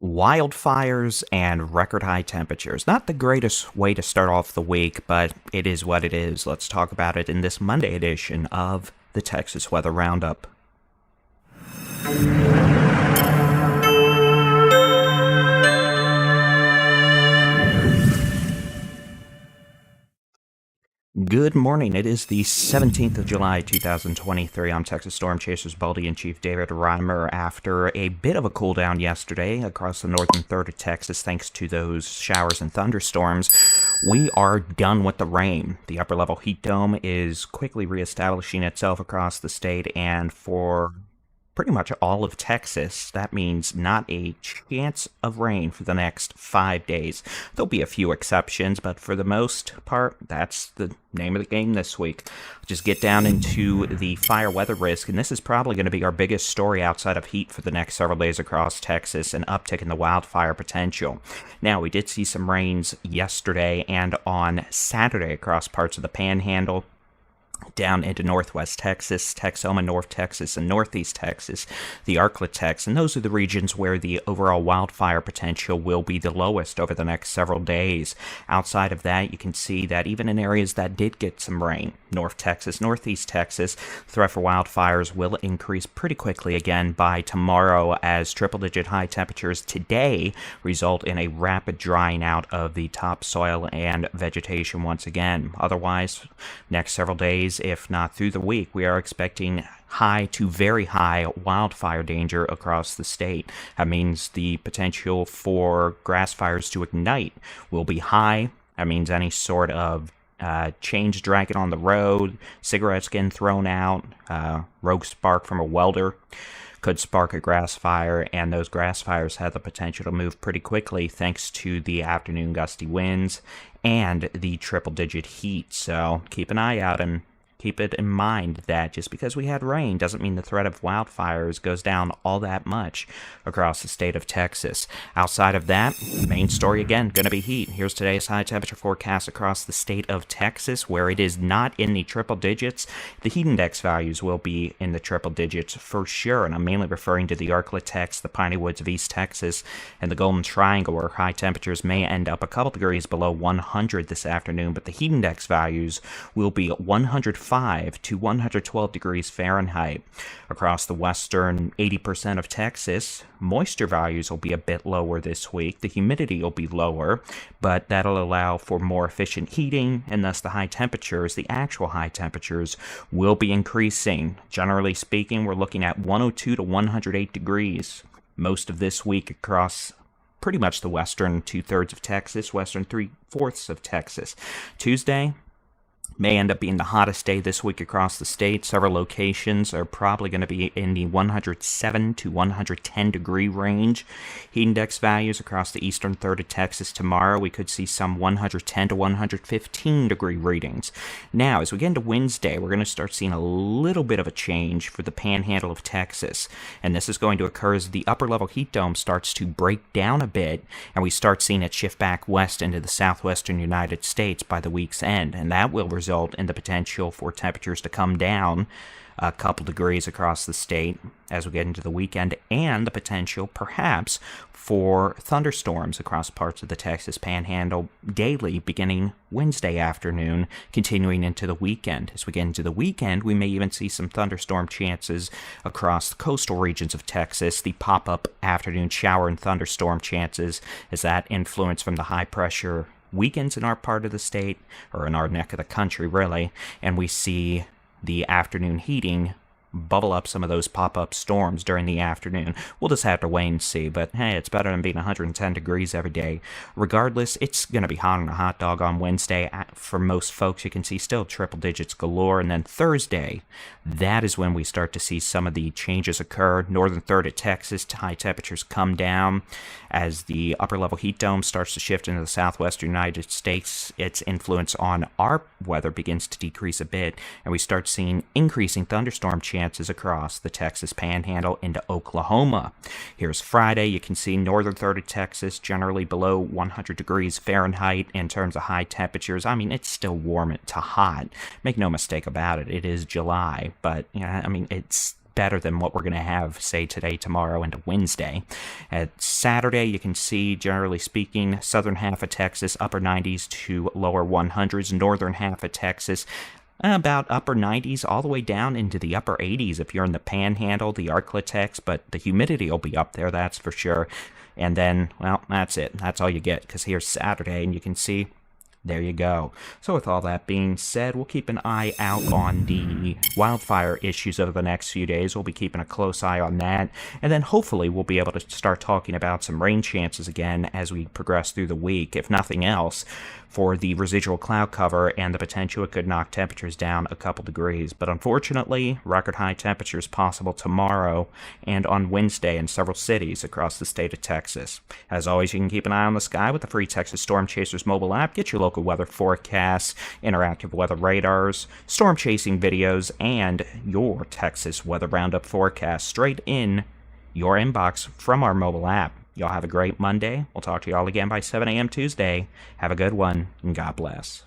Wildfires and record high temperatures. Not the greatest way to start off the week, but it is what it is. Let's talk about it in this Monday edition of the Texas Weather Roundup. Good morning. It is the 17th of July, 2023. I'm Texas Storm Chasers Bully-in-Chief David Reimer. After a bit of a cool down yesterday across the northern third of Texas, thanks to those showers and thunderstorms, we are done with the rain. The upper level heat dome is quickly reestablishing itself across the state, and for pretty much all of Texas, that means not a chance of rain for the next 5 days. There'll be a few exceptions, but for the most part, that's the name of the game this week. Just get down into the fire weather risk, and this is probably going to be our biggest story outside of heat for the next several days across Texas, an uptick in the wildfire potential. Now, we did see some rains yesterday and on Saturday across parts of the Panhandle, down into northwest Texas, Texoma, North Texas, and northeast Texas, the Arklatex, and those are the regions where the overall wildfire potential will be the lowest over the next several days. Outside of that, you can see that even in areas that did get some rain, North Texas, northeast Texas, threat for wildfires will increase pretty quickly again by tomorrow as triple-digit high temperatures today result in a rapid drying out of the topsoil and vegetation once again. Otherwise, next several days, if not through the week, we are expecting high to very high wildfire danger across the state. That means the potential for grass fires to ignite will be high. That means any sort of chains dragging on the road, cigarettes getting thrown out, rogue spark from a welder could spark a grass fire, and those grass fires have the potential to move pretty quickly thanks to the afternoon gusty winds and the triple-digit heat. So keep an eye out and keep it in mind that just because we had rain doesn't mean the threat of wildfires goes down all that much across the state of Texas. Outside of that, main story again, going to be heat. Here's today's high temperature forecast across the state of Texas, where it is not in the triple digits. The heat index values will be in the triple digits for sure, and I'm mainly referring to the Arklatex, the Piney Woods of East Texas, and the Golden Triangle, where high temperatures may end up a couple degrees below 100 this afternoon, but the heat index values will be 105 to 112 degrees Fahrenheit. Across the western 80% of Texas, moisture values will be a bit lower this week. The humidity will be lower, but that'll allow for more efficient heating, and thus the high temperatures, the actual high temperatures, will be increasing. Generally speaking, we're looking at 102 to 108 degrees most of this week across pretty much the western two-thirds of Texas, western three-fourths of Texas. Tuesday may end up being the hottest day this week across the state. Several locations are probably going to be in the 107 to 110 degree range. Heat index values across the eastern third of Texas tomorrow, we could see some 110 to 115 degree readings. Now, as we get into Wednesday, we're going to start seeing a little bit of a change for the panhandle of Texas, and this is going to occur as the upper level heat dome starts to break down a bit, and we start seeing it shift back west into the southwestern United States by the week's end, and that will result in the potential for temperatures to come down a couple degrees across the state as we get into the weekend, and the potential perhaps for thunderstorms across parts of the Texas Panhandle daily beginning Wednesday afternoon, continuing into the weekend. As we get into the weekend, we may even see some thunderstorm chances across the coastal regions of Texas, the pop-up afternoon shower and thunderstorm chances as that influence from the high pressure weekends in our part of the state, or in our neck of the country really, and we see the afternoon heating bubble up some of those pop-up storms during the afternoon. We'll just have to wait and see, but hey, it's better than being 110 degrees every day. Regardless, it's going to be hot on a hot dog on Wednesday. For most folks, you can see still triple digits galore, and then Thursday, that is when we start to see some of the changes occur. Northern third of Texas, high temperatures come down as the upper level heat dome starts to shift into the southwestern United States. Its influence on our weather begins to decrease a bit, and we start seeing increasing thunderstorm chances across the Texas Panhandle into Oklahoma. Here's Friday. You can see northern third of Texas generally below 100 degrees Fahrenheit in terms of high temperatures. I mean, it's still warm to hot. Make no mistake about it. It is July, but I mean, it's better than what we're going to have, say, today, tomorrow, and Wednesday. At Saturday, you can see, generally speaking, southern half of Texas, upper 90s to lower 100s, northern half of Texas, about upper 90s all the way down into the upper 80s if you're in the Panhandle, the Arklatex, but the humidity will be up there, that's for sure. And then, well, that's it. That's all you get, because here's Saturday, and you can see, there you go. So with all that being said, we'll keep an eye out on the wildfire issues over the next few days. We'll be keeping a close eye on that. And then hopefully we'll be able to start talking about some rain chances again as we progress through the week, if nothing else, for the residual cloud cover and the potential it could knock temperatures down a couple degrees. But unfortunately, record high temperatures possible tomorrow and on Wednesday in several cities across the state of Texas. As always, you can keep an eye on the sky with the free Texas Storm Chasers mobile app. Get your local weather forecasts, interactive weather radars, storm chasing videos, and your Texas weather roundup forecast straight in your inbox from our mobile app. Y'all have a great Monday. We'll talk to y'all again by 7 a.m. Tuesday. Have a good one, and God bless.